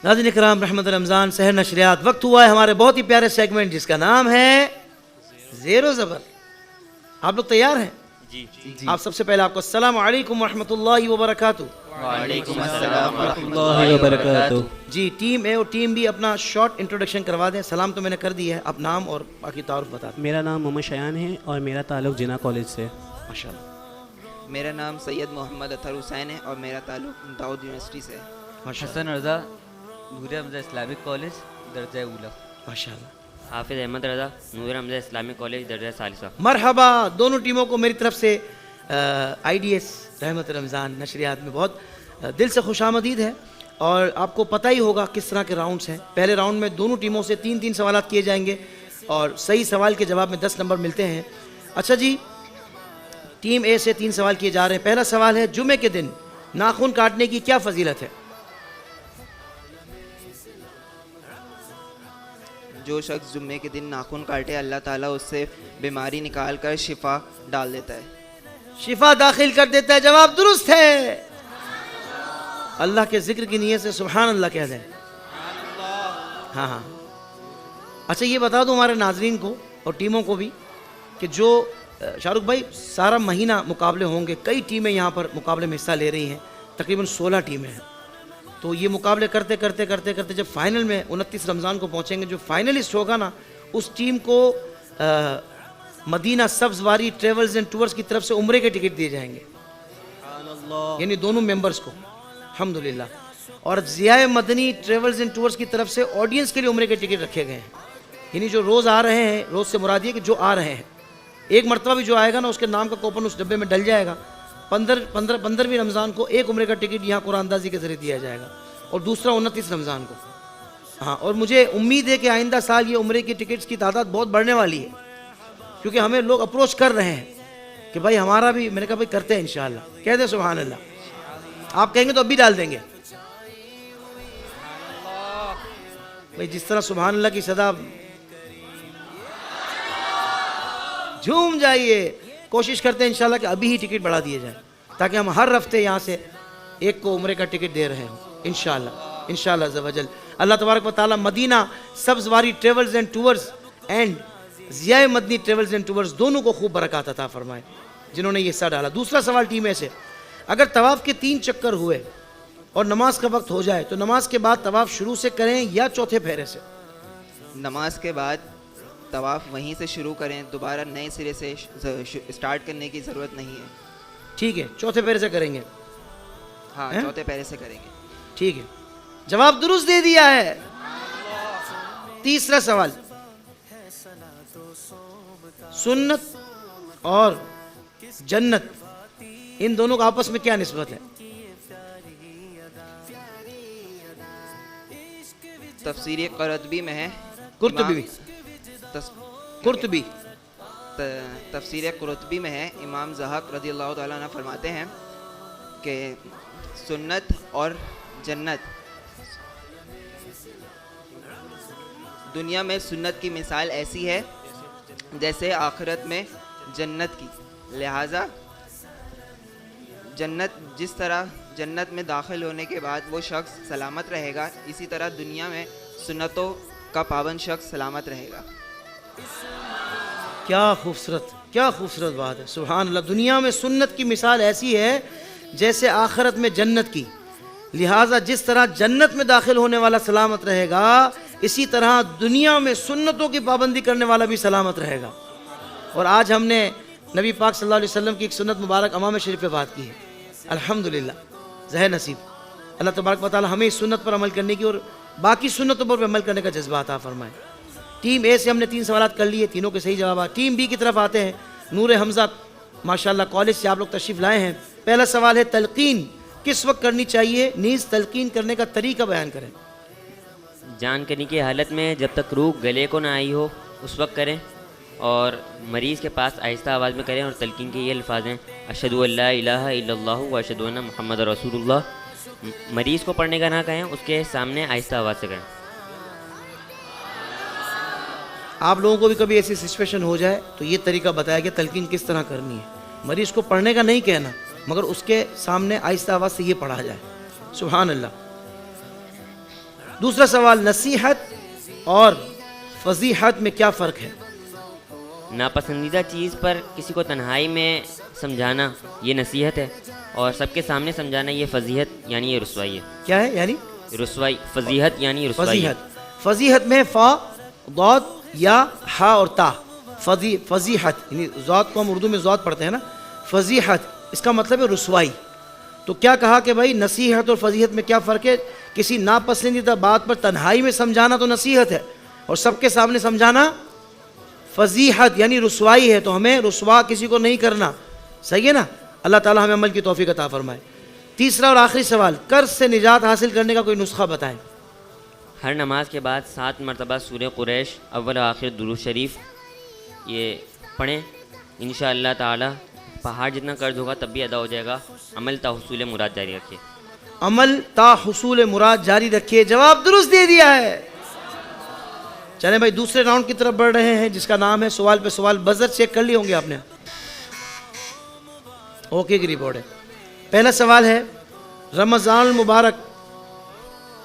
नाज़रीन इकराम, रहमत रमज़ान सहर नशरियात, वक्त हुआ है हमारे बहुत ही प्यारे सेगमेंट जिसका नाम है ज़ेरो ज़बर। आप लोग तैयार हैं? जी। आप सबसे पहले आपको अस्सलाम वालेकुम रहमतुल्लाहि व बरकातुहू। वालेकुम अस्सलाम रहमतुल्लाहि व बरकातुहू। जी, टीम ए और टीम बी अपना शॉर्ट इंट्रोडक्शन करवा दें। सलाम तो मैंने कर दिया है, अब नाम और बाकी तारुफ बता दें। मेरा नाम मोहम्मद शयान है और मेरा ताल्लुक़ जिन्ना कॉलेज से। माशाल्लाह। मेरा नाम सैयद मोहम्मद अतर हुसैन है और मेरा ताल्लुक़ दाऊद यूनिवर्सिटी से है। माशाल्लाह हसन रज़ा, नूर हमज़ा इस्लामिक कॉलेज, दर्जा उला। माशाल्लाह। हाफिज़ अहमद रज़ा, नूर हमज़ा इस्लामिक कॉलेज, दर्जा सालिसा। मरहबा। दोनों टीमों को मेरी तरफ से IDS रहमत रमज़ान नशरियात में बहुत दिल से खुशामदीद है। और आपको पता ही होगा किस तरह के राउंड्स हैं। पहले राउंड में दोनों टीमों से 3-3 सवाल किए जाएंगे और सही सवाल के जवाब में 10 नंबर मिलते हैं। अच्छा जी, टीम ए से 3 सवाल किए जा रहे हैं। पहला सवाल है, जुमे के दिन नाखून काटने की क्या फजीलत है? जो शख्स जुम्मे के दिन नाखून काटे, अल्लाह ताला उससे बीमारी निकाल कर शिफा डाल देता है। शिफा दाखिल कर देता है। जवाब दुरुस्त है। अल्लाह के जिक्र की नीयत से सुभान अल्लाह कह दें। हाँ। अच्छा, ये बता दो हमारे नाजरीन को और टीमों को भी कि जो शाहरुख भाई सारा महीना मुकाबले होंगे, कई टीमें यहाँ पर मुकाबले में हिस्सा ले रही हैं, तकरीबन 16 टीमें हैं। तो ये मुकाबले करते करते करते करते जब फाइनल में 29 रमज़ान को पहुँचेंगे, जो फाइनलिस्ट होगा ना, उस टीम को Medina Sabzwari travels and tours की तरफ से उम्रे के टिकट दिए जाएंगे, यानी दोनों मेंबर्स को, अल्हम्दुलिल्लाह। और Zia Madani travels and tours की तरफ से ऑडियंस के लिए उम्रे के टिकट रखे गए हैं, यानी जो रोज़ आ रहे हैं, रोज़ से मुराद ये कि जो आ रहे हैं, एक मरतबा भी जो आएगा ना, उसके नाम का कूपन उस डब्बे में डल जाएगा। 15वीं रमज़ान को एक उम्रे का टिकट यहाँ कुरानदाजी के ज़रिए दिया जाएगा और दूसरा 29 रमज़ान को। हाँ, और मुझे उम्मीद है कि आइंदा साल ये उम्रे की टिकट्स की तादाद बहुत बढ़ने वाली है, क्योंकि हमें लोग अप्रोच कर रहे हैं कि भाई हमारा भी। मैंने कहा भाई करते हैं इंशाअल्लाह। कह दे सुभान अल्लाह। आप कहेंगे तो अभी डाल देंगे भाई। जिस तरह सुभान अल्लाह की सदा, झूम जाइए। कोशिश करते हैं इंशाल्लाह कि अभी ही टिकट बढ़ा दिए जाए, ताकि हम हर हफ्ते यहाँ से एक को उम्रे का टिकट दे रहे हो इंशाल्लाह। इंशाल्लाह अज़्ज़ व जल अल्लाह तबारक व तआला Madina Sabzwari travels and tours and Zia Madani travels and tours दोनों को खूब बरकत अता फरमाए जिन्होंने ये हिस्सा डाला। दूसरा सवाल टीम में से, अगर तवाफ़ के 3 चक्कर हुए और नमाज का वक्त हो जाए तो नमाज के बाद तवाफ़ शुरू से करें या चौथे फेरे से? नमाज के बाद तवाफ़ वहीं से शुरू करें, दोबारा नए सिरे से स्टार्ट करने की ज़रूरत नहीं है। ठीक है, चौथे फेरे से करेंगे। हाँ, हैं? चौथे पैरे से करेंगे। ठीक है, जवाब दुरुस्त दे दिया है। तीसरा सवाल, सुन्नत और जन्नत, इन दोनों का आपस में क्या निस्बत है? तफसीर कुरतबी में है, कुर्तुबी, कुर्तुबी तफसीर कुरतबी में है, इमाम ज़हाक रज़ियल्लाहु ताला अन्हु फरमाते हैं कि सुन्नत और जन्नत, दुनिया में सुन्नत की मिसाल ऐसी है जैसे आखिरत में जन्नत की। लिहाजा जन्नत, जिस तरह जन्नत में दाखिल होने के बाद वो शख्स सलामत रहेगा, इसी तरह दुनिया में सुन्नतों का पाबंद शख्स सलामत रहेगा। क्या खूबसूरत बात है। सुभान अल्लाह। दुनिया में सुन्नत की मिसाल ऐसी है जैसे आखिरत में जन्नत की। लिहाजा जिस तरह जन्नत में दाखिल होने वाला सलामत रहेगा, इसी तरह दुनिया में सुन्नतों की पाबंदी करने वाला भी सलामत रहेगा। और आज हमने नबी पाक सल्लल्लाहु अलैहि वसल्लम की एक सुन्नत मुबारक अमाम शरीफ पे बात की है। अल्हम्दुलिल्लाह, ज़हर नसीब। अल्लाह तबारक व तआला हमें इस सुन्नत पर अमल करने की और बाकी सुन्नतों पर अमल करने का जज्बा अता फरमाए। टीम ए से हमने 3 सवाल कर लिए, तीनों के सही जवाब आ। टीम बी की तरफ आते हैं। नूर हमज़ा माशाल्लाह कॉलेज से आप लोग तशरीफ़ लाए हैं। पहला सवाल है, तलकीन किस वक्त करनी चाहिए? नीज़ तलकीन करने का तरीका बयान करें। जान करने की हालत में जब तक रूह गले को ना आई हो उस वक्त करें, और मरीज़ के पास आहिस्ता आवाज़ में करें। और तलकीन के ये अल्फाज हैं, अशहदु अल्ला इलाहा इल्लल्लाहु व अशहदु अन्ना मुहम्मद रसूलुल्लाह। मरीज़ को पढ़ने का ना कहें, उसके सामने आहिस्ता आवाज़ से करें। आप लोगों को भी कभी ऐसी सिचुएशन हो जाए तो ये तरीका बताया कि तलकीन किस तरह करनी है। मरीज़ को पढ़ने का नहीं कहना, मगर उसके सामने आहिस्ता आवाज़ से ये पढ़ा जाए। सुभान अल्लाह। दूसरा सवाल, नसीहत और फजीहत में क्या फ़र्क है? नापसंदीदा चीज़ पर किसी को तन्हाई में समझाना ये नसीहत है, और सबके सामने समझाना ये फजीहत यानी ये रुसवाई है। क्या है यानी? रुसवाई, फजीहत यानी रुसवाई है। फजीहत, फजीहत में फ़ा, दौद या हा और ता। फजीहत यानी ज़ात को हम उर्दू में ज़ात पढ़ते हैं ना, फजीहत इसका मतलब है रुसवाई। तो क्या कहा कि भाई नसीहत और फजीहत में क्या फ़र्क है? किसी नापसंदीदा बात पर तन्हाई में समझाना तो नसीहत है, और सबके सामने समझाना फजीहत यानी रुसवाई है। तो हमें रुसवा किसी को नहीं करना, सही है ना? अल्लाह ताला हमें अमल की तौफीक अता फरमाए। तीसरा और आखिरी सवाल, कर्ज से निजात हासिल करने का कोई नुस्खा बताएं। हर नमाज के बाद 7 मरतबा सूरह कुरैश अव्वल और आखिर दुरूद शरीफ ये पढ़ें, इंशाअल्लाह ताला पहाड़ जितना कर्ज होगा तब भी अदा हो जाएगा। अमल ता हुसूल मुराद जारी रखिए। अमल ता हुसूल मुराद जारी रखिए। जवाब दुरुस्त दे दिया है। चले भाई दूसरे राउंड की तरफ बढ़ रहे हैं, जिसका नाम है सवाल पे सवाल। बजर चेक कर लिए होंगे आपने? ओके की रिपोर्ट है। पहला सवाल है, रमज़ान मुबारक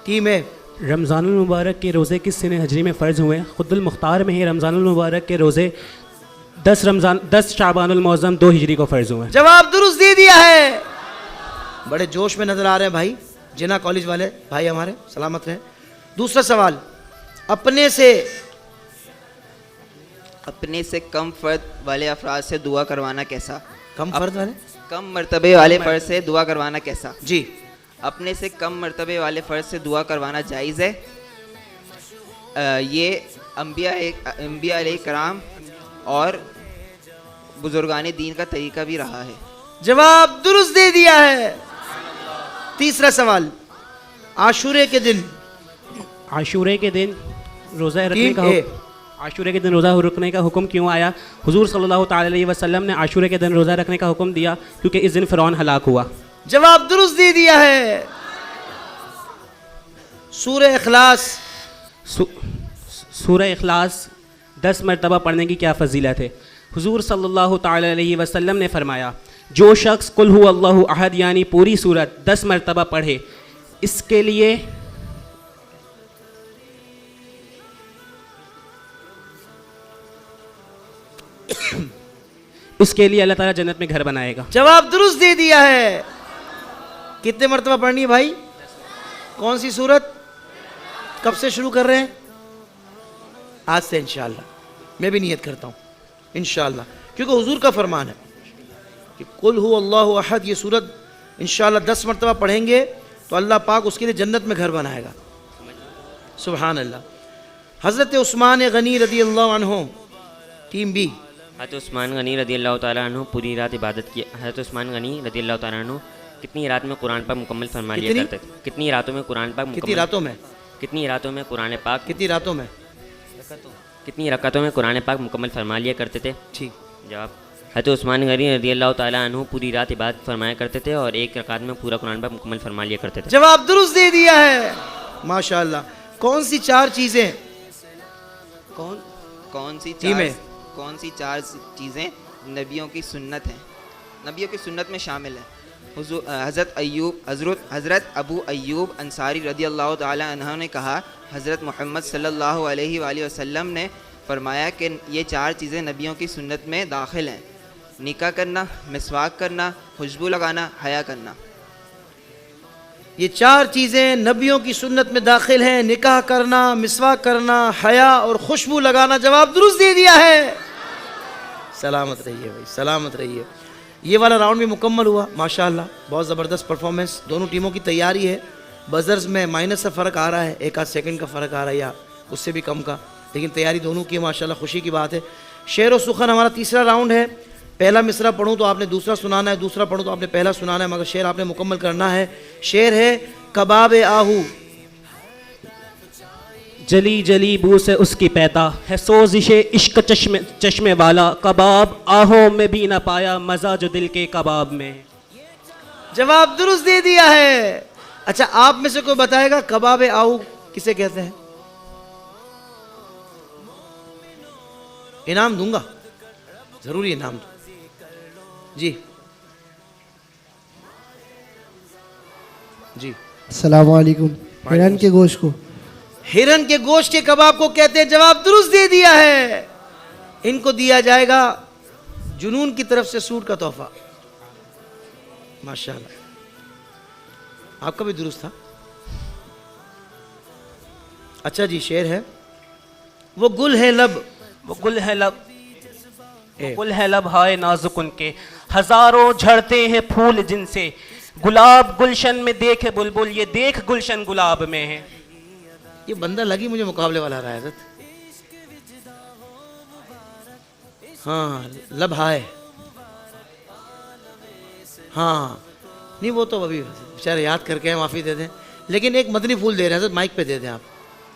की में रमज़ानुल मुबारक के रोज़े किस सिने हजरी में फ़र्ज़ हुए? खुद्दुल मुख्तार में ही रमज़ानुल मुबारक के रोज़े 10 शाबानुल मुअज़्ज़म 2 हिजरी को फ़र्ज़ हुए। जवाब दुरुस्त दे दिया है। बड़े जोश में नजर आ रहे हैं भाई, जिना कॉलेज वाले भाई हमारे, सलामत रहे। दूसरा सवाल, अपने से कम फ़र्द वाले अफराद से दुआ करवाना कैसा? कम फर्द वाले, कम मर्तबे वाले फ़र्द से दुआ करवाना कैसा? जी। अपने से कम मर्तबे वाले फ़र्द से दुआ करवाना जायज़ है। ये अंबिया अलैहिस्सलाम और बुजुर्गान दीन का तरीका भी रहा है। जवाब दुरुस्त दे दिया है। तीसरा सवाल, आशूरे के दिन आशूरे के दिन रोज़ा रखने का आशूरे के दिन रोज़ा रखने का हुक्म क्यों आया? हुजूर सल्लल्लाहु ताला अलैहि वसल्लम ने आशूरे के दिन रोज़ा रखने का हुक्म दिया क्योंकि इस दिन फ़िरौन हलाक हुआ। जवाब दुरुस्त दे दिया है। सूरह इखलास सूरह इखलास 10 मरतबा पढ़ने की क्या फ़जीलत है? हुजूर सल्लल्लाहु ताला अलैहि वसल्लम ने फरमाया, जो शख्स कुल हु अल्लाहु अहद यानी पूरी सूरत 10 मरतबा पढ़े, इसके लिए अल्लाह ताला जन्नत में घर बनाएगा। जवाब दुरुस्त दे दिया है। कितने मरतबा पढ़नी है भाई? कौन सी सूरत? कब से शुरू कर रहे हैं? आज से इंशाअल्लाह। मैं भी नियत करता हूँ इंशाअल्लाह, क्योंकि हुजूर का फरमान है कि कुल हु अल्लाहु अहद, ये सूरत इंशाअल्लाह 10 मरतबा पढ़ेंगे तो अल्लाह पाक उसके लिए जन्नत में घर बनाएगा। सुभान अल्लाह। हज़रत उस्मान गनी रज़ी अल्लाह अन्हु, टीम बी। हज़रत उस्मान गनी रज़ी अल्लाह तआला अन्हु पूरी रात इबादत की। हज़रत उस्मान गनी रज़ी अल्लाह तआला अन्हु कितनी रात में कुरान पाक मुकम्मल फरमा लिया करते थे? कितनी रातों में कुरान पाक कितनी रातों में? कितनी रातों में कुरान पाक कितनी रातों में? कितनी रकातों में कुरान पाक मुकम्मल फरमा लिया करते थे? ठीक। जवाब, हज़रत उस्मान गनी रज़ी अल्लाह तआला अन्हु पूरी रात इबादत फरमाया करते थे और एक रकात में पूरा कुरान पाक मुकम्मल फरमा लिया करते थे। जवाब दुरुस्त दे दिया है। माशाअल्लाह। कौन सी 4 चीज़ें कौन सी चार चीज़ें नबियों की सुन्नत हैं, नबियों की सुन्नत में शामिल है? हज़रत अबू अय्यूब अंसारी रज़ी अल्लाह ताला अन्हु ने कहा, हज़रत मोहम्मद सल्लल्लाहु अलैहि वसल्लम ने फरमाया कि ये 4 चीज़ें नबियों की सुन्नत में दाखिल हैं: निकाह करना, मिसवाक करना, खुशबू लगाना, हया करना। ये 4 चीज़ें नबियों की सुन्नत में दाखिल हैं, निकाह करना, मिसवाक करना, हया और खुशबू लगाना। जवाब दुरुस्त दे दिया है। सलामत रहिए भाई, सलामत रहिए। ये वाला राउंड भी मुकम्मल हुआ माशाअल्लाह। बहुत ज़बरदस्त परफॉर्मेंस, दोनों टीमों की तैयारी है। बजर्स में माइनस से फ़र्क आ रहा है, 1 आध सेकंड का फ़र्क आ रहा है या उससे भी कम का, लेकिन तैयारी दोनों की माशाअल्लाह, खुशी की बात है। शेर व सुखन हमारा तीसरा राउंड है। पहला मिसरा पढ़ूँ तो आपने दूसरा सुनाना है, दूसरा पढ़ूँ तो आपने पहला सुनाना है, मगर शेर आपने मुकम्मल करना है। शेर है, कबाब आहू जली जली बू से उसकी पैदा है, सोजिशे इश्क चश्मे वाला, कबाब आहों में भी ना पाया, मज़ा जो दिल के कबाब में। जवाब दुरुस्त दे दिया है। अच्छा, आप में से कोई बताएगा कबाब आहू किसे कहते हैं? इनाम दूंगा, जरूरी इनाम दूंगा जी। जी अस्सलाम वालेकुम। हिरन के गोश्त को हिरन के गोश्त के कबाब को कहते हैं। जवाब दुरुस्त दे दिया है। इनको दिया जाएगा जुनून की तरफ से सूट का तोहफा। माशाल्लाह, आपका भी दुरुस्त था। अच्छा जी, शेर है। वो गुल है लब, वो गुल है लब, वो गुल है लब हाय नाजुक उनके, हजारों झड़ते हैं फूल जिनसे, गुलाब गुलशन में देखे बुलबुल, ये देख गुलशन गुलाब में है। ये बंदा लगी मुझे मुकाबले वाला रहा है। हाँ, लब हाय, हाँ नहीं वो तो अभी बेचारे याद करके हैं, माफ़ी दे दें। लेकिन एक मदनी फूल दे रहे हैं, माइक पे दे दें आप।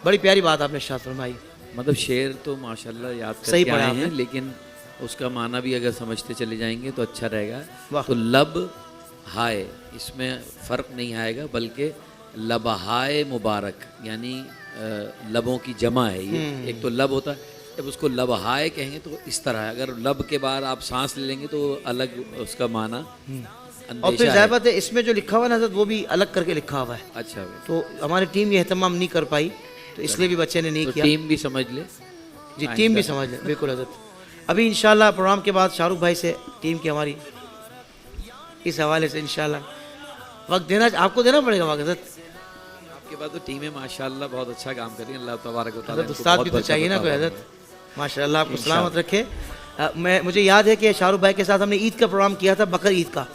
बड़ी प्यारी बात आपने इरशाद फरमाई। मतलब शेर तो माशाल्लाह याद सही करके पढ़ा आए हैं, आपने। लेकिन उसका माना भी अगर समझते चले जाएंगे तो अच्छा रहेगा। वाह। तो लब हाय, इसमें फ़र्क नहीं आएगा, बल्कि लबहाय मुबारक, यानी लबों की जमा है ये। एक तो लब होता है, जब उसको लबहाय कहेंगे तो इस तरह है। अगर लब के बाद आप सांस ले लेंगे तो अलग उसका माना और फिर अंदेशा है। ज़ाहिर बात है इसमें जो लिखा हुआ है ना हज़रत, वो भी अलग करके लिखा हुआ है। अच्छा भाई, तो हमारी टीम ये एहतमाम नहीं कर पाई, तो इसलिए भी बच्चे ने नहीं तो किया। टीम भी समझ ले। जी, टीम भी समझ लें, बिल्कुल हज़रत। अभी इंशाल्लाह प्रोग्राम के बाद शाहरुख भाई से टीम की हमारी इस हवाले से इंशाल्लाह वक्त देना, आपको देना पड़ेगा वक्त हज़रत। आपके बाद तो टीमें माशाल्लाह बहुत अच्छा काम कर रही है। अल्लाह तबारक व तआला हज़रत इनको उस्ताद बहुत भी तो बरकत चाहिए ना अता कोई फरमाए। हज़रत। माशाल्लाह आपको सलामत रखे। मुझे याद है कि शाहरुख भाई के साथ हमने ईद का प्रोग्राम किया था, बकर ईद का।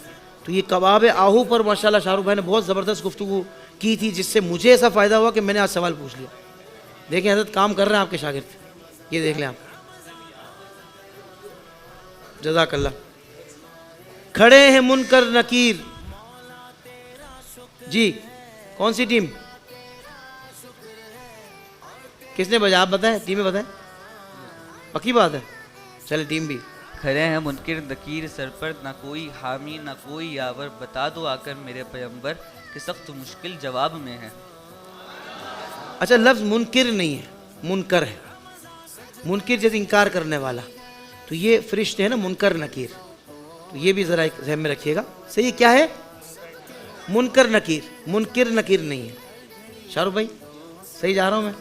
तो ये कबाब आहू पर माशाल्लाह शाहरुख भाई ने बहुत ज़बरदस्त गुफ्तगू की थी, जिससे मुझे ऐसा फ़ायदा हुआ कि मैंने आज सवाल पूछ लिया। देखें हज़रत, काम कर रहे हैं आपके शागिर्द, ये देख लें आप। जज़ाकल्लाह। खड़े हैं मुनकर नकीर। जी, कौन सी टीम, किसने बजा, आप बताएं, टीमें बताएं। पक्की बात है, चले टीम भी। खड़े हैं मुनकिर नकीर सर पर, ना कोई हामी ना कोई यावर, बता दो आकर मेरे पैगंबर कि सख्त मुश्किल जवाब में है। अच्छा, लफ्ज़ मुनकिर नहीं है, मुनकर है। मुनकिर जैसे इनकार करने वाला, तो ये फरिश्ते हैं ना मुनकर नकीर, तो ये भी ज़रा ज़हन में रखिएगा। सही क्या है, मुनकर नकीर, मुनकिर नकीर नहीं है। शाहरुख भाई सही जा रहा हूँ मैं?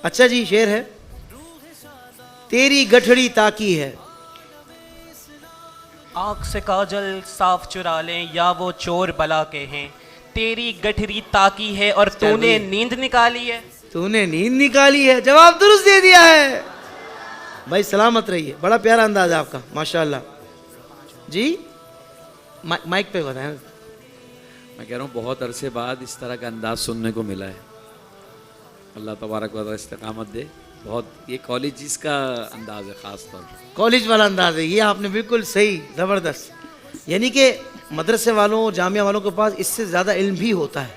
अच्छा जी, शेर है। तेरी गठड़ी ताकी है, आँख से काजल साफ चुरा लें या वो चोर बला के हैं, तेरी गठरी ताकी है और तूने नींद निकाली है। तूने नींद निकाली है। जवाब दुरुस्त दे दिया है भाई, सलामत रहिए। बड़ा प्यारा अंदाज है आपका, माशाल्लाह जी। माइक पे बताएं। मैं कह रहा हूँ बहुत अरसे बाद इस तरह का अंदाज सुनने को मिला है। अल्लाह तबारक व तआला इस्तिकामत दे। बहुत ये कॉलेज का अंदाज है, ख़ास तौर पर कॉलेज वाला अंदाज है ये, आपने बिल्कुल सही, ज़बरदस्त। यानी कि मदरसे वालों जामिया वालों के पास इससे ज़्यादा इल्म भी होता है,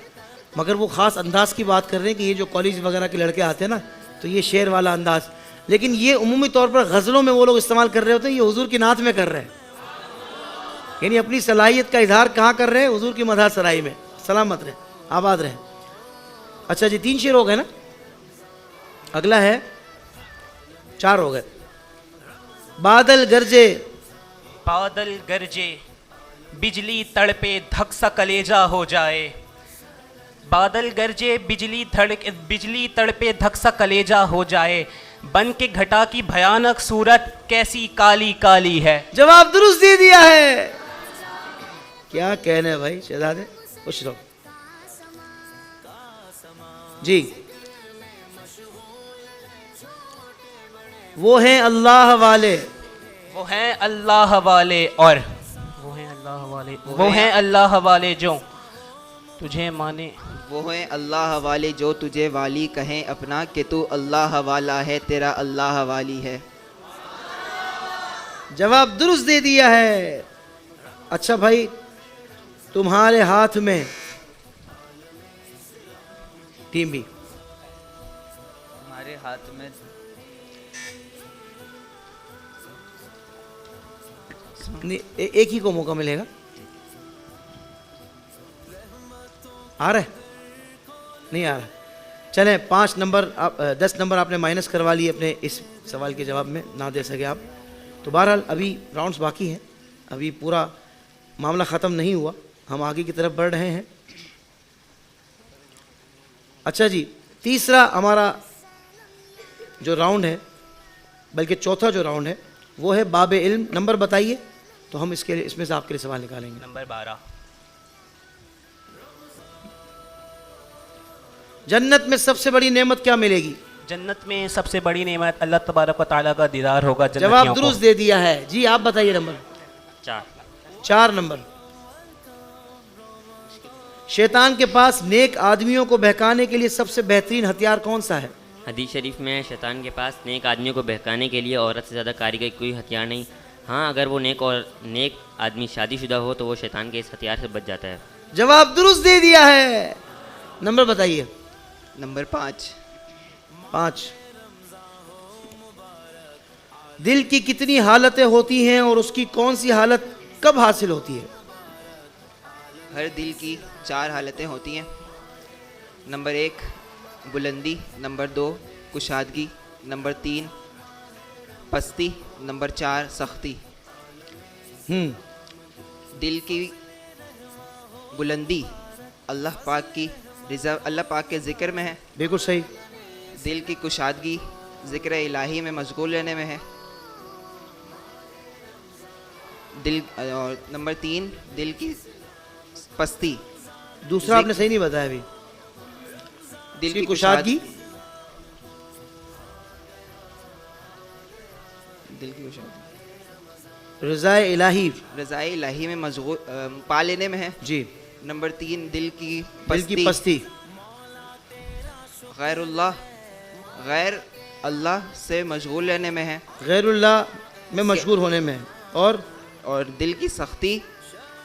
मगर वो ख़ास अंदाज की बात कर रहे हैं कि ये जो कॉलेज वगैरह के लड़के आते हैं ना, तो ये शेर वाला अंदाज। लेकिन ये उमूमी तौर पर गज़लों में वो लोग इस्तेमाल कर रहे होते हैं, ये हुजूर की नात में कर रहे हैं। यानी अपनी सलाहियत का इजहार कहाँ कर रहे हैं, हुजूर की मदह सराई में। सलामत रहे, आबाद रहे। अच्छा जी, 3 शेर हो गए ना, अगला है 4 हो गए। बादल गरजे, बादल गरजे, बिजली तड़पे, धक सा कलेजा हो जाए। बादल गरजे, बिजली तड़पे, धक सा कलेजा हो जाए, बन के घटा की भयानक सूरत कैसी काली काली है। जवाब दुरुस्त दे दिया है। क्या कहने भाई शहजादे, खुश रहो जी। वो हैं अल्लाह वाले, वो हैं अल्लाह वाले, और वो हैं अल्लाह वाले, वो हैं अल्लाह वाले जो तुझे माने। वो हैं अल्लाह वाले जो तुझे वाली कहें अपना, कि तू अल्लाह वाला है, तेरा अल्लाह वाली है। जवाब दुरुस्त दे दिया है। अच्छा भाई, तुम्हारे हाथ में, टीम भी, हमारे हाथ में एक ही को मौका मिलेगा। आ रहा है, नहीं आ रहा। चलें 5 नंबर आप 10 नंबर आपने माइनस करवा लिए अपने इस सवाल के जवाब में, ना दे सके आप। तो बहरहाल अभी राउंड्स बाकी हैं, अभी पूरा मामला ख़त्म नहीं हुआ, हम आगे की तरफ बढ़ रहे हैं। अच्छा जी, तीसरा हमारा जो राउंड है, बल्कि चौथा जो राउंड है, वो है बाब इल्म। नंबर बताइए तो हम इसमें से आपके लिए सवाल निकालेंगे। नंबर 12। जन्नत में सबसे बड़ी नेमत क्या मिलेगी? जन्नत में सबसे बड़ी नेमत अल्लाह तबारक व तआला का दीदार होगा जवाब जन्नतियों को। दुरुस्त दे दिया है जी। आप बताइए नंबर 4 नंबर। शैतान के पास नेक आदमियों को बहकाने के लिए सबसे बेहतरीन हथियार कौन सा है? हदीस शरीफ में शैतान के पास नेक आदमियों को बहकाने के लिए औरत से ज़्यादा कारीगर कोई हथियार नहीं। हाँ, अगर वो नेक आदमी शादीशुदा हो तो वो शैतान के इस हथियार से बच जाता है। जवाब दुरुस्त दे दिया है। नंबर बताइए। नंबर 5। 5। दिल की कितनी हालतें होती हैं और उसकी कौन सी हालत कब हासिल होती है? हर दिल की 4 हालतें होती हैं। नंबर 1 बुलंदी, नंबर 2 कुशादगी, नंबर 3 पस्ती, नंबर 4 सख्ती। दिल की बुलंदी अल्लाह पाक की रिज़ा, अल्लाह पाक के ज़िक्र में है। बिल्कुल सही। दिल की कुशादगी ज़िक्र इलाही में मशगूल रहने में है। और नंबर 3 दिल की पस्ती। दूसरा आपने सही नहीं बताया अभी। दिल की कुशादगी, दिल की कुशादगी रज़ाए इलाही, रज़ाए इलाही में मशगूल पा लेने में है जी। नंबर 3 दिल की पस्ती, गैर अल्लाह से मशगूल रहने में है, गैरुल्लाह में मशगूल होने में है। और दिल की सख्ती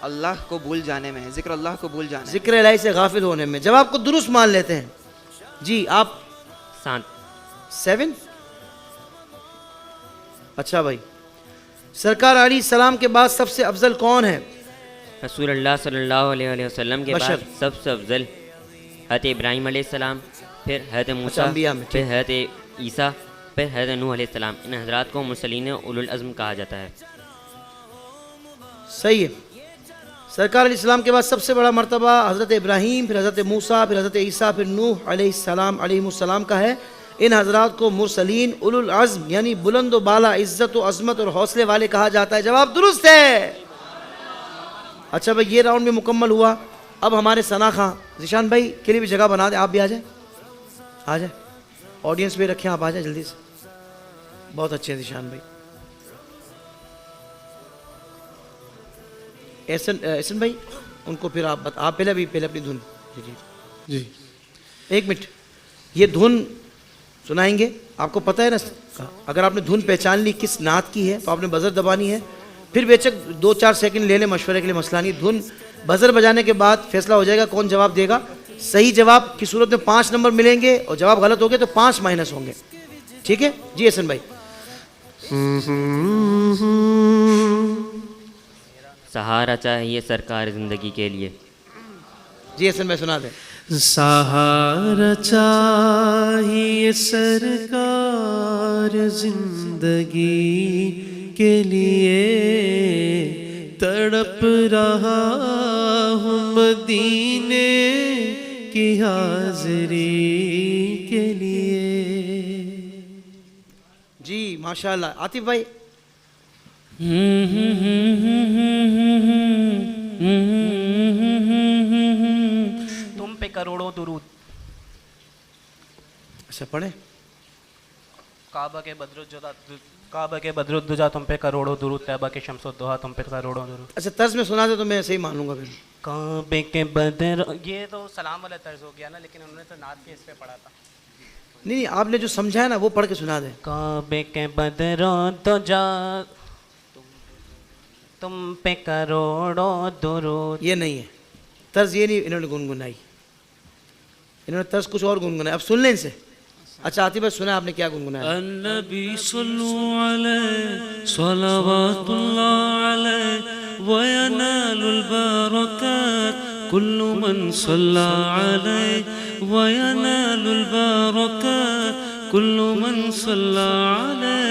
अल्लाह को भूल जाने में है, ज़िक्र अल्लाह को भूल जाने में। जिक्र इलाही से गाफिल होने में। जवाब को दुरुस्त मान लेते हैं जी। आप 7। अच्छा भाई, सरकार अलैहि सलाम के बाद सबसे अफजल कौन है? रसूलुल्लाह सल्लल्लाहु अलैहि वसल्लम के बशर। बाद सबसे अफजल हज़रत इब्राहीम अलैहिस्सलाम, फिर हज़रत मूसा, अंबिया में, फिर हज़रत ईसा, फिर हज़रत नूह अलैहिस्सलाम। इन हज़रात को मुरसलीन उलुल अज़्म कहा जाता है। सही है। सरकार अलैहिस्सलाम के बाद सबसे बड़ा मर्तबा हज़रत इब्राहीम, फिर हज़रत मूसा, फिर हज़रत ईसा, फिर नूह अलैहिस्सलाम का है। इन हज़रात को मुरसलीन उलुल अज़्म यानी बुलंद व बाला इज़्ज़त व अज़मत और हौसले वाले कहा जाता है। जवाब दुरुस्त है। अच्छा भाई, ये राउंड भी मुकम्मल हुआ। अब हमारे सना खां ज़ीशान भाई के लिए भी जगह बना दें। आप भी आ जाए, ऑडियंस भी रखें, आप आ जाए जल्दी से। बहुत अच्छे हैं ज़ीशान भाई। एहसन भाई, उनको फिर आप पहले अपनी धुन। जी 1 मिनट, ये धुन सुनाएंगे। आपको पता है ना, अगर आपने धुन पहचान ली किस नात की है तो आपने बज़र दबानी है। फिर बेशक 2-4 सेकंड ले लें मशवरे के लिए, मसला नहीं। धुन बज़र बजाने के बाद फैसला हो जाएगा कौन जवाब देगा। सही जवाब की सूरत में 5 नंबर मिलेंगे और जवाब गलत हो गए तो 5 माइनस होंगे। ठीक है जी एहसन भाई। सहारा चाहिए सरकार ज़िंदगी के लिए। जी एहसन भाई सुना दें। सहारा चाहिए सरकार जिंदगी के लिए, तड़प रहा हूँ मदीने की हाज़री के लिए। जी माशाल्लाह। आतिफ भाई। तुम पे करोड़ों दुरूद। अच्छा पढ़े। काबा के बदरुद्दुजा तुम पे करोड़ों दुरूद, तैबा के शम्सुद्दुहा तुम पे करोड़ों दुरूद। अच्छा तर्ज में सुना दे तो मैं ऐसे ही मान लूंगा फिर। काबे के बदर, ये तो सलाम वाला तर्ज हो गया ना, लेकिन उन्होंने तो नात के इस पे पढ़ा था। नहीं, आपने जो समझा है ना वो पढ़ के सुना दे। काबे के बदरुद्दुजा तुम पे करोड़ों दुरूद। ये नहीं है तर्ज, ये नहीं इन्होंने गुनगुनाई, इन्होंने तर्ज कुछ और गुनगुनाई। अब सुन लें इनसे। अच्छा आतिफ भाई सुना आपने क्या गुनगुनाया? अन्नबी सल्लु अलैहि सलवातुल्लाह अलैहि व यनालुल बरकात कुल्लु मन सल्ला अलैहि व यनालुल बरकात कुल्लु मन सल्ला अलैहि।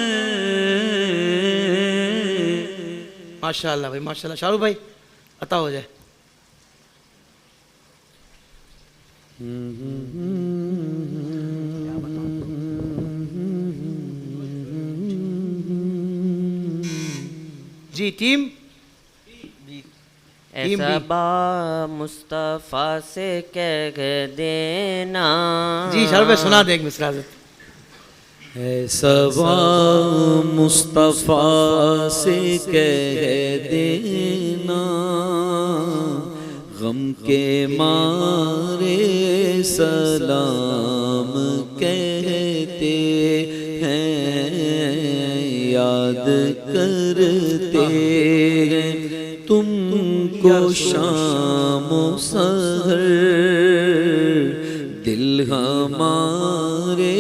माशाल्लाह भाई माशाल्लाह। शाहरुख भाई अता हो जाए। जी टीम ऐसा बा मुस्तफ़ा से कह देना। जी शर पे सुना दे एक मिसरा से। सबा मुस्तफ़ा से कह देना, गम के मारे सलाम कहते हैं, याद करते हैं तुमको शाम सहर, दिल हमारे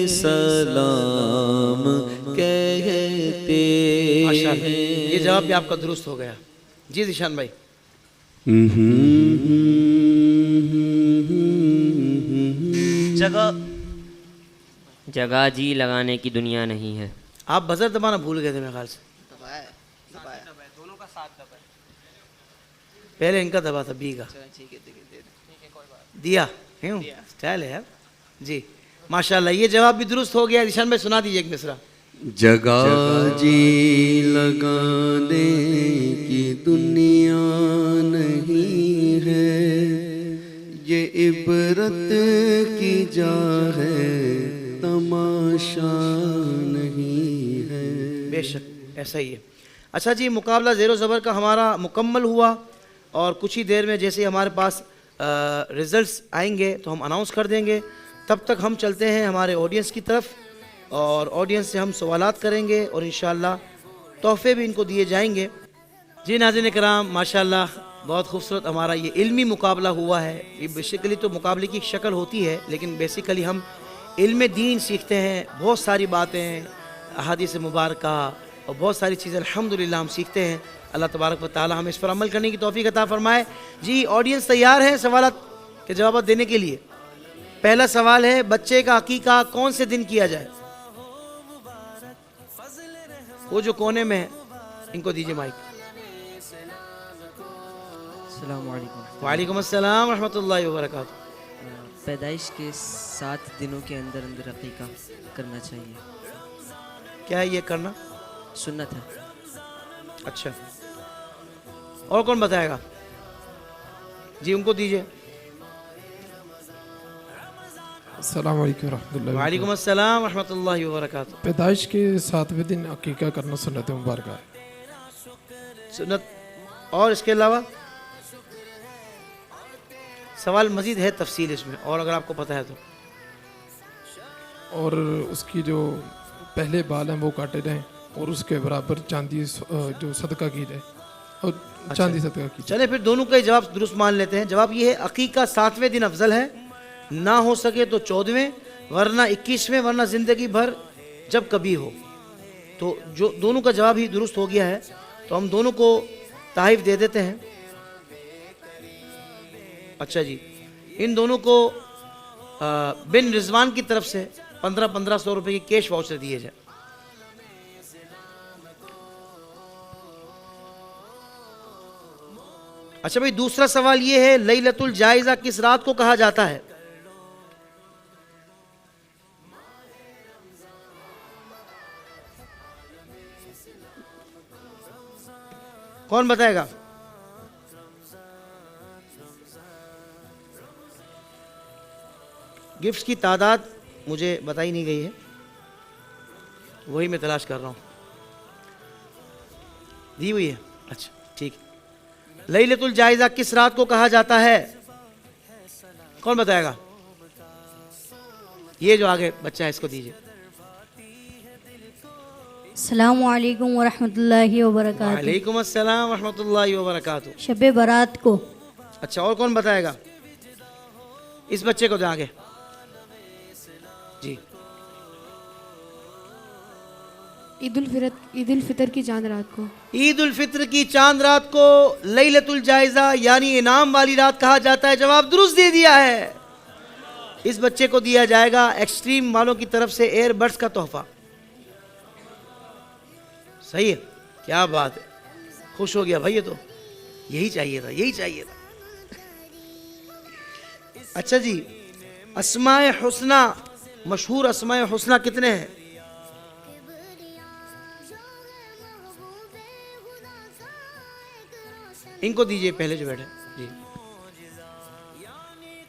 सलाम कहते माशाअल्लाह, ये जवाब भी आपका दुरुस्त हो गया। जी जिशान भाई। जगह जगह जी लगाने की दुनिया नहीं है। आप बजर दबाना भूल गए थे मेरे ख्याल से। दोनों का साथ दबा। पहले इनका दबा था बी का। ठीक है दिया क्यों स्टाइल है यार। जी माशाल्लाह, ये जवाब भी दुरुस्त हो गया। निशान भाई सुना दीजिए एक मिसरा। जगह जी लगाने की दुनिया नहीं है, ये इबरत की जा है, तमाशा नहीं है। बेशक ऐसा ही है। अच्छा जी, मुकाबला ज़ेरो ज़बर का हमारा मुकम्मल हुआ और कुछ ही देर में जैसे ही हमारे पास रिज़ल्ट्स आएंगे तो हम अनाउंस कर देंगे। तब तक हम चलते हैं हमारे ऑडियंस की तरफ और ऑडियंस से हम सवालात करेंगे और इंशाअल्लाह तोहफ़े भी इनको दिए जाएंगे। जी नाज़रीन कराम, माशाअल्लाह बहुत खूबसूरत हमारा ये इल्मी मुकाबला हुआ है। ये बेसिकली तो मुकाबले की एक शक्ल होती है, लेकिन बेसिकली हम इल्म दीन सीखते हैं। बहुत सारी बातें अहादीस मुबारका और बहुत सारी चीज़ें अल्हम्दुलिल्लाह हम सीखते हैं। अल्लाह तबारक व तआला हमें इस पर अमल करने की तौफीक अता फरमाए। जी ऑडियंस तैयार है सवालात के जवाब देने के लिए। पहला सवाल है, बच्चे का अकीका कौन से दिन किया जाए? वो जो कोने में है इनको दीजिए माइक। अस्सलाम वालेकुम। वालेकुम अस्सलाम रहमतुल्लाहि व बरकातहू। पैदाइश के 7 दिनों के अंदर अंदर अकीका करना चाहिए, क्या है ये करना? सुन्नत है। अच्छा, और कौन बताएगा? जी उनको दीजिए। अस्सलाम वालेकुम रहमतुल्लाहि। वालेकुम अस्सलाम रहमतुल्लाहि व बरकातहू। पैदाइश के 7वें दिन अकीका करना सुन्नत मुबारक है। सुन्नत। और इसके अलावा सवाल मजीद है तफसील इसमें, और अगर आपको पता है तो। और उसकी जो पहले बाल हैं वो काटे जाएं और उसके बराबर चांदी जो सदका की जाए और चांदी सदका की जाए। चले फिर दोनों का ही जवाब दुरुस्त मान लेते हैं। जवाब ये है, अकीका 7वें दिन अफजल है, ना हो सके तो 14वें, वरना 21वें, वरना ज़िंदगी भर जब कभी हो। तो जो दोनों का जवाब ही दुरुस्त हो गया है, तो हम दोनों को तारीफ दे देते हैं। अच्छा जी, इन दोनों को बिन रिजवान की तरफ से 1500 रुपए की कैश वाउचर दिए जाए। अच्छा भाई, दूसरा सवाल ये है, लैलतुल जायज़ा किस रात को कहा जाता है? कौन बताएगा? गिफ्ट्स की तादाद मुझे बताई नहीं गई है, वही मैं तलाश कर रहा हूँ। दी हुई है? अच्छा ठीक है। लैलतुल जायज़ा किस रात को कहा जाता है? कौन बताएगा? ये जो आगे बच्चा है इसको दीजिए। अस्सलामु अलैकुम वरहमतुल्लाहि वबरकातुहू। वालेकुम अस्सलाम रहमतुल्लाहि व बरकातहू। शब बारात को। अच्छा, और कौन बताएगा? इस बच्चे को दे आगे जी। ईद उल फितर की चांद रात को। ईद उल फित्र की चांद रात को लैलतुल जायज़ा यानी इनाम वाली रात कहा जाता है। जवाब दुरुस्त दे दिया है। इस बच्चे को दिया जाएगा एक्सट्रीम वालों की तरफ से एयरबड्स का तोहफा। सही है, क्या बात है, खुश हो गया भाई। ये तो यही चाहिए था, यही चाहिए था। अच्छा जी, अस्माए हुस्ना, मशहूर अस्माए हुस्ना कितने हैं? इनको दीजिए, पहले जो बैठे जी।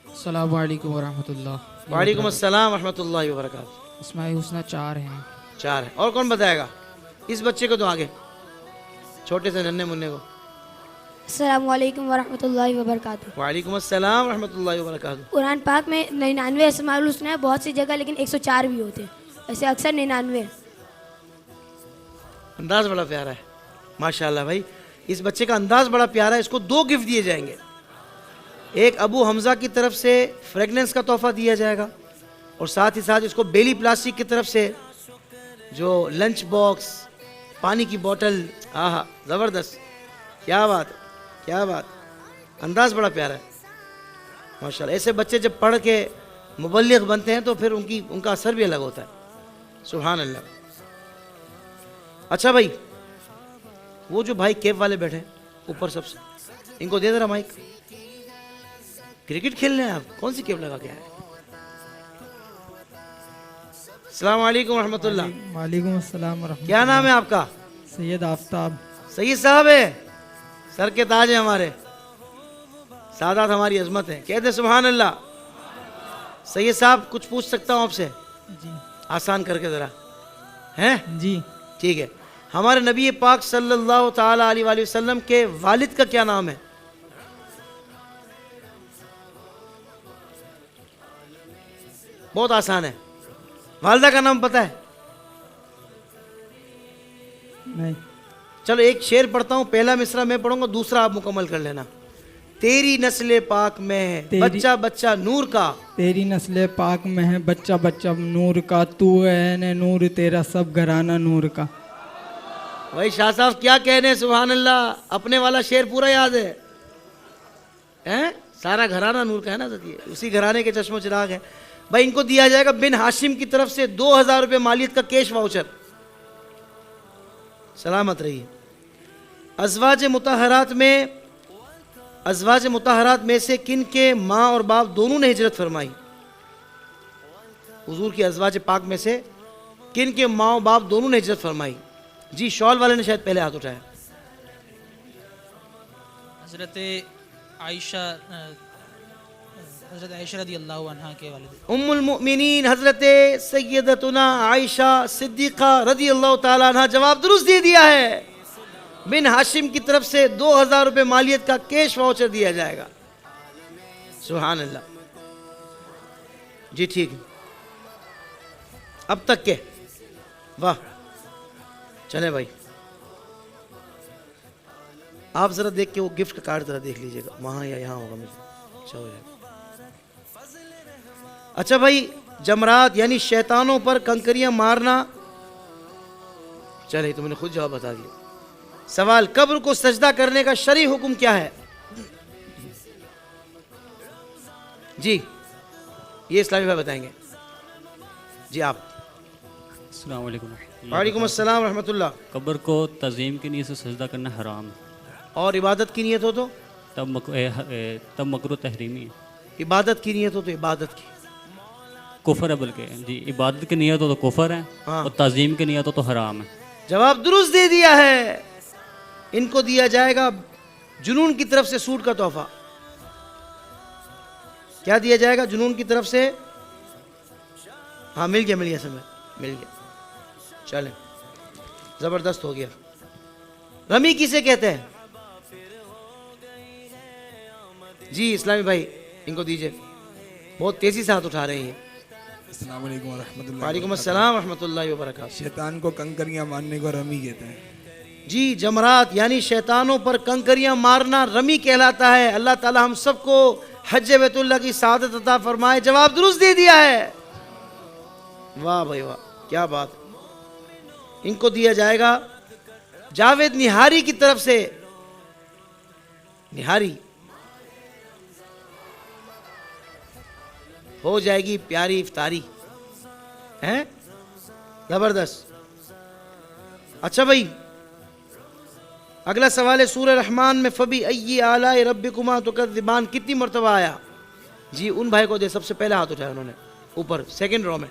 अस्सलामु अलैकुम वरहमतुल्लाह। वालेकुम अस्सलाम रहमतुल्लाहि व बरकातहू। अस्माए हुस्ना 4 हैं। 4 है। और कौन बताएगा? इस बच्चे को तो आगे, छोटे से नन्हे मुन्ने को। अस्सलामु अलैकुम वरहमतुल्लाहि वबरकातुहू। वालेकुम अस्सलाम रहमतुल्लाहि व बरकातहू। कुरान पाक में 99 अस्माउल हुस्ना है बहुत सी जगह, लेकिन 104 भी होते हैं, ऐसे अक्सर 99। अंदाज बड़ा प्यारा है माशाल्लाह भाई, इस बच्चे का अंदाज बड़ा प्यारा है। इसको 2 गिफ्ट दिए जाएंगे। एक अबू हमजा की तरफ से फ्रेगनेंस का तोहफा दिया जाएगा, और साथ ही साथ इसको बेली प्लास्टिक की तरफ से जो लंच बॉक्स, पानी की बोतल। आहा ज़बरदस्त, क्या बात है, क्या बात, अंदाज बड़ा प्यारा है माशाल्लाह। ऐसे बच्चे जब पढ़ के मुबल्लिग बनते हैं तो फिर उनका असर भी अलग होता है। सुभान अल्लाह। अच्छा भाई, वो जो भाई केप वाले बैठे ऊपर सबसे, इनको दे जरा माइक। क्रिकेट खेलने हैं आप? कौन सी केप लगा के आए? अस्सलाम वालेकुम रहमतुल्लाह। वालेकुम अस्सलाम वरहमतुल्लाह। क्या नाम है आपका? सैयद आफ्ताब। सैयद साहब है, सर के ताज है हमारे, सादात हमारी अजमत है, कहते सुभान अल्लाह। सैयद साहब कुछ पूछ सकता हूँ आपसे? जी। आसान करके ज़रा, हैं? जी ठीक है। हमारे नबी पाक सल्लल्लाहु ताला अलैहि वसल्लम के वालिद का क्या नाम है? बहुत आसान है। वालिदा का नाम पता है? नहीं। चलो एक शेर पढ़ता हूँ, पहला मिसरा मैं पढ़ूंगा, दूसरा आप मुकम्मल कर लेना। तेरी नस्ल पाक में है बच्चा बच्चा नूर का, तेरी नस्ल पाक में है बच्चा बच्चा नूर का, तू है न नूर तेरा सब घराना नूर का। भाई शाह साहब क्या कहने, सुभान अल्लाह, अपने वाला शेर पूरा याद है, हैं? सारा घराना नूर का है ना, तो उसी घराने के चश्मो चिराग है। भाई इनको दिया जाएगा बिन हाशिम की तरफ से 2000 रुपये मालियत का कैश वाउचर। सलामत रहिए। अज़वाज मुताहरात में से किन के माँ और बाप दोनों ने हिजरत फरमाई? हुजूर की अज़वाज पाक में से किन के माँ और बाप दोनों ने हिजरत फरमाई? जी शॉल वाले ने शायद पहले हाथ उठाया। हज़रत आयशा रज़ी अल्लाहु अन्हा के वालिद उम्मुल मुमिनीन हज़रत सैयदतुना आयशा सिद्दीक़ा रज़ी अल्लाह ताला अन्हा। जवाब दुरुस्त दे दिया है। बिन हाशिम की तरफ से 2000 रुपये मालियत का कैश वाउचर दिया जाएगा। सुभान अल्लाह। जी ठीक, अब तक के वाह। चले भाई, आप जरा देख के वो गिफ्ट का कार्ड जरा देख लीजिएगा, वहां या यहाँ होगा मुझे, अच्छा हो जाएगा। अच्छा भाई, जमरात यानी शैतानों पर कंकरियां मारना, चले तो मैंने खुद जवाब बता दिया। सवाल, कब्र को सजदा करने का शरई हुक्म क्या है? जी ये इस्लामी भाई बताएंगे। जी आप। अस्सलाम वालेकुम। वालेकुम अस्सलाम रहमतुल्लाह। कब्र को तज़ीम की नीयत से सजदा करना हराम है, और इबादत की नीयत हो तो तब मकरूह तहरीमी है। इबादत की नीयत हो तो इबादत की कुफर है, बल्कि जी इबादत की नीयत हो तो कुफर है, हाँ। और तज़ीम की नीयत हो तो हराम है। जवाब दुरुस्त दे दिया है। इनको दिया जाएगा जुनून की तरफ से सूट का तोहफा। क्या दिया जाएगा जुनून की तरफ से? हाँ मिल गया समय, मिल गया। चले, जबरदस्त हो गया। रमी किसे कहते हैं? जी इस्लामी भाई इनको दीजिए, बहुत तेजी से हाथ उठा रहे हैं। अस्सलाम वालेकुम रहमतुल्लाह। वालेकुम अस्सलाम रहमतुल्लाहि व बरकातहू। शैतान को कंकरियां मारने को रमी कहते हैं। जी जमरात यानी शैतानों पर कंकरियां मारना रमी कहलाता है। अल्लाह ताला हम सबको हज बैतुल्लाह की सादत अता फरमाए। जवाब दुरुस्त दे दिया है। वाह भाई वाह, क्या बात। इनको दिया जाएगा जावेद निहारी की तरफ से, निहारी हो जाएगी प्यारी इफ्तारी, हैं? जबरदस्त। अच्छा भाई, अगला सवाल है सूरह रहमान में फबी अय्यी आलाए रब्बिकुमा तुकज़्ज़िबान कितनी मरतबा आया? जी उन भाई को दे, सबसे पहले हाथ उठाया उन्होंने ऊपर सेकंड रो में।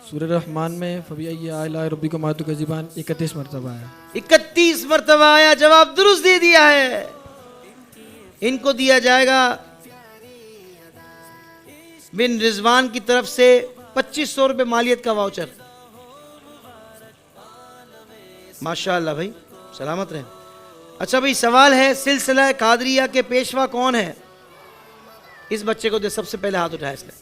सूरह रहमान में फबिया आला रब्बिका मातु का ज़बान 31 मरतबा है। 31 मरतबा आया, जवाब दुरुस्त दे दिया है। इनको दिया जाएगा बिन रिजवान की तरफ से 2500 रुपये मालियत का वाउचर। माशाअल्लाह भाई, सलामत रहे। अच्छा भाई, सवाल है सिलसिला कादरिया के पेशवा कौन है? इस बच्चे को दे, सबसे पहले हाथ उठाया इसने।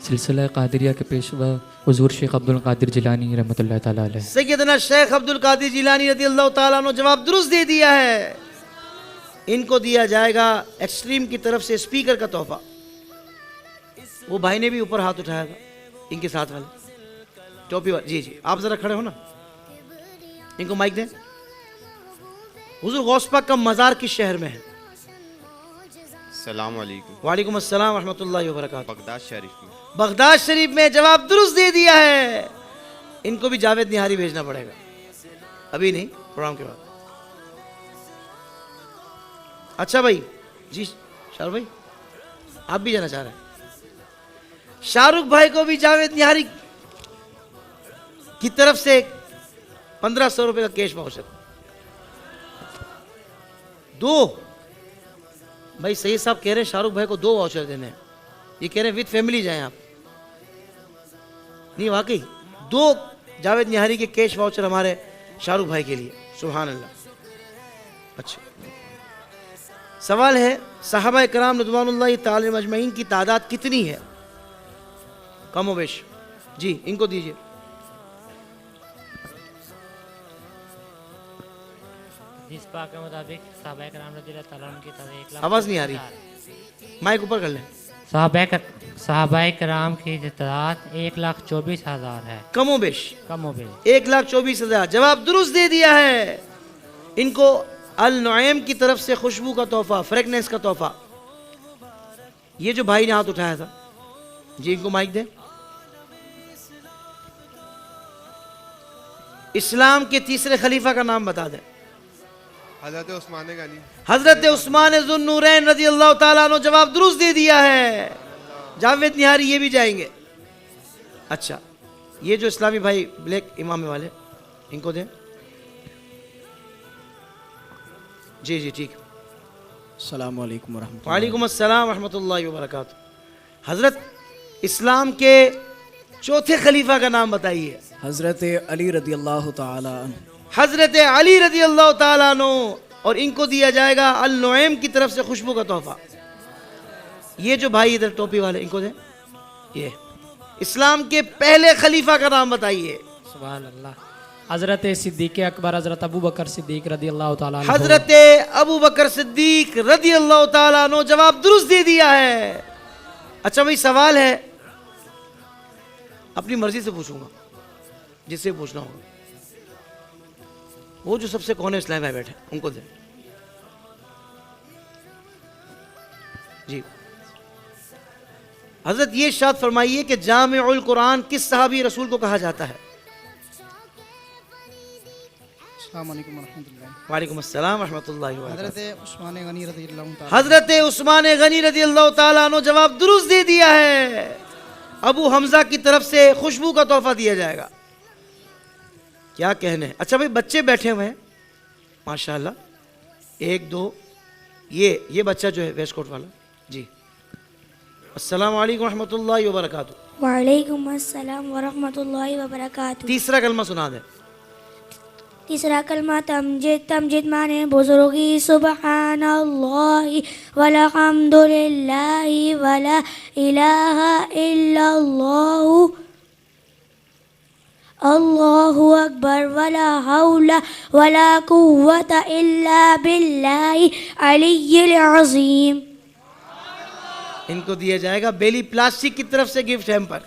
सिलसिला कादरिया के पेशवा हुजूर शेख अब्दुल कादिर जिलानी रहमतुल्लाह ताला अलैह। सैयदना शेख अब्दुल कादिर जिलानी रज़ियल्लाहु ताला अन्हु, जवाब दुरुस्त दे दिया है। इनको दिया जाएगा एक्सट्रीम की तरफ से स्पीकर का तोहफा। वो भाई ने भी ऊपर हाथ उठाया था, इनके साथ वाले टोपी वाले। जी जी, आप जरा खड़े हो ना, इनको माइक दें। हुजूर गौस पाक का मज़ार किस शहर में है? सलाम वालेकुम। वालेकुम अस्सलाम रहमतुल्लाहि व बरकातहू। बगदाद शरीफ में। बगदाद शरीफ में, जवाब दुरुस्त दे दिया है। इनको भी जावेद निहारी भेजना पड़ेगा, अभी नहीं, प्रोग्राम के बाद। अच्छा भाई, जी शाहरुख भाई, आप भी जाना चाह रहे हैं? शाहरुख भाई को भी जावेद निहारी की तरफ से 1500 रुपये का कैश वाउचर। 2 भाई, सही साहब कह रहे हैं शाहरुख भाई को 2 वाउचर देने हैं। ये कह रहे हैं विद फैमिली जाएं आप। नहीं, वाकई 2 जावेद निहारी के कैश वाउचर हमारे शाहरुख भाई के लिए। सुभान अल्लाह। अच्छा, सवाल है सहाबा कराम रिज़वानुल्लाहि तआला अजमईन की तादाद कितनी है? कम ओ बेश। जी, इनको दीजिए। जिस पाक के मुताबिक सहाबा कराम रज़ियल्लाहु ताला अन्हुम की तादाद 1 लाख। आवाज़ नहीं आ रही, माइक ऊपर कर लें। सहाबा कराम की तादाद 1,24,000 है। कमो बेश, 1,24,000। जवाब दुरुस्त दे दिया है। इनको अल नुएम की तरफ से खुशबू का तोहफा, फ्रेगनेंस का तोहफा। ये जो भाई ने हाथ उठाया था, जी इनको माइक दे। इस्लाम के तीसरे खलीफा का नाम बता दें। हजरत उस्मान गनी। हजरत उस्मान ज़ुन्नूरैन रज़ियल्लाहु ताला अन्हु, जवाब दुरुस्त दे दिया है। जावेद निहारी ये भी जाएंगे। अच्छा, ये जो इस्लामी भाई ब्लैक इमाम वाले, इनको दें। जी जी, ठीक। अस्सलाम वालेकुम रहमतुल्लाह। वालेकुम अस्सलाम रहमतुल्लाहि व बरकातहू। हजरत इस्लाम के चौथे खलीफा का नाम बताइए। हजरत अली रज़ियल्लाहु ताला अन्हु। हजरत अली रज़ियल्लाहु ताला अन्हु, और इनको दिया जाएगा अल नुएम की तरफ से खुशबू का तोहफा। ये जो भाई इधर टोपी वाले, इनको दें। ये इस्लाम के पहले खलीफा का नाम बताइए। सुभान अल्लाह। हजरत सिद्दीक अकबर हजरत अबू बकर सिद्दीक रज़ियल्लाहु ताला अन्हु। हजरत अबू बकर सिद्दीक रज़ियल्लाहु ताला अन्हु, जवाब दुरुस्त दे दिया है। अच्छा भाई, सवाल है, अपनी मर्जी से पूछूंगा, जिससे पूछना होगा। वो जो सबसे कोने इस्लामी भाई बैठे, उनको दे। जी, हजरत ये इरशाद फरमाइए कि जामिउल कुरान किस सहाबी रसूल को कहा जाता है? वालेकुम अस्सलाम रहमतुल्लाहि व बरकातहू। हजरत उस्मान गनी रज़ियल्लाहु ताला। हजरत उस्मान गनी रज़ियल्लाहु ताला अन्हु, जवाब दुरुस्त दे दिया है। अबू हमजा की तरफ से खुशबू का तोहफा दिया जाएगा। क्या कहने। अच्छा भाई, बच्चे बैठे हुए हैं माशाल्लाह, 1 2, ये बच्चा जो है वेस्ट कोट वाला। जी, अस्सलाम वालेकुम रहमतुल्लाहि व बरकातहू। वालेकुम अस्सलाम व रहमतुल्लाहि व बरकातहू। तीसरा कलमा सुना दे। तीसरा कलमा तमजीद माने बुजुर्गी। सुबहानल्लाहि वल्हम्दुलिल्लाहि वला इलाहा इल्लल्लाहु अल्लाहु अकबर वला हौला वला कुव्वता इल्ला बिल्लाहि अलिय्यिल अज़ीम। इनको दिया जाएगा बेली प्लास्टिक की तरफ से गिफ्ट हैम्पर।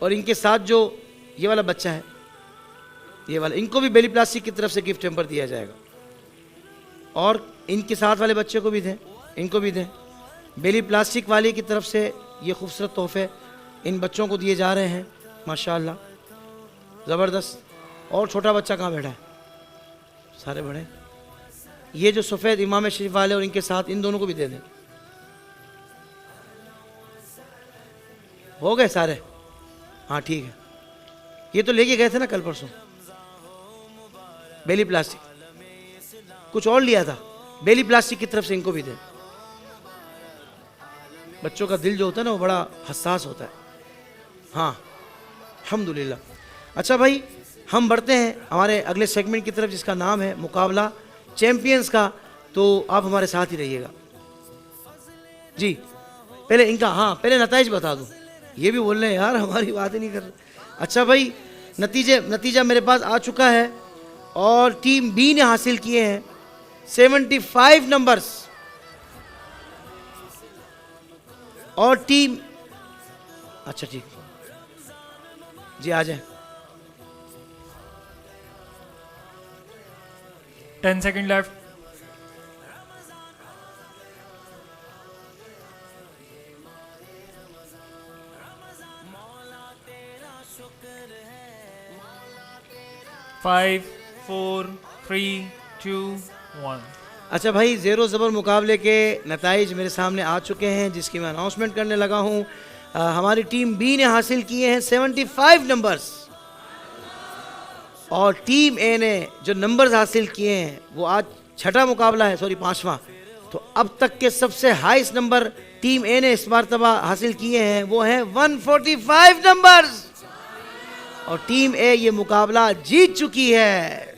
और इनके साथ जो ये वाला बच्चा है, ये वाला, इनको भी बेली प्लास्टिक की तरफ से गिफ्ट हैम्पर दिया जाएगा। और इनके साथ वाले बच्चे को भी दें, इनको भी दें। बेली प्लास्टिक वाले की तरफ से ये खूबसूरत तोहफे इन बच्चों को दिए जा रहे हैं। माशाल्लाह, ज़बरदस्त। और छोटा बच्चा कहाँ बैठा है? सारे बड़े। ये जो सफ़ेद इमाम शरीफ वाले और इनके साथ, इन दोनों को भी दे दें। हो गए सारे? हाँ ठीक है। ये तो लेके गए थे ना कल परसों, बेली प्लास्टिक। कुछ और लिया था, बेली प्लास्टिक की तरफ से इनको भी दे। बच्चों का दिल जो होता है ना वो बड़ा हसास होता है। हाँ अल्हम्दुलिल्लाह। अच्छा भाई, हम बढ़ते हैं हमारे अगले सेगमेंट की तरफ जिसका नाम है मुकाबला चैंपियंस का। तो आप हमारे साथ ही रहिएगा जी। पहले इनका, हाँ पहले नताइज बता दूं। ये भी बोल रहे हैं यार हमारी बात ही नहीं कर रहे। अच्छा भाई, नतीजा मेरे पास आ चुका है और टीम बी ने हासिल किए हैं 75 नंबर्स और टीम, अच्छा ठीक जी, आ जाए। 10 सेकंड लेफ्ट। फाइव, 4, 3, 2, 1। अच्छा भाई, ज़ेरो ज़बर मुकाबले के नताइज मेरे सामने आ चुके हैं जिसकी मैं अनाउंसमेंट करने लगा हूँ। हमारी टीम बी ने हासिल किए हैं 75 नंबर्स और टीम ए ने जो नंबर्स हासिल किए हैं वो आज छठा मुकाबला है, सॉरी 5वां। तो अब तक के सबसे हाईएस्ट नंबर टीम ए ने इस मरतबा हासिल किए हैं वो हैं 145 नंबर्स और टीम ए ये मुकाबला जीत चुकी है।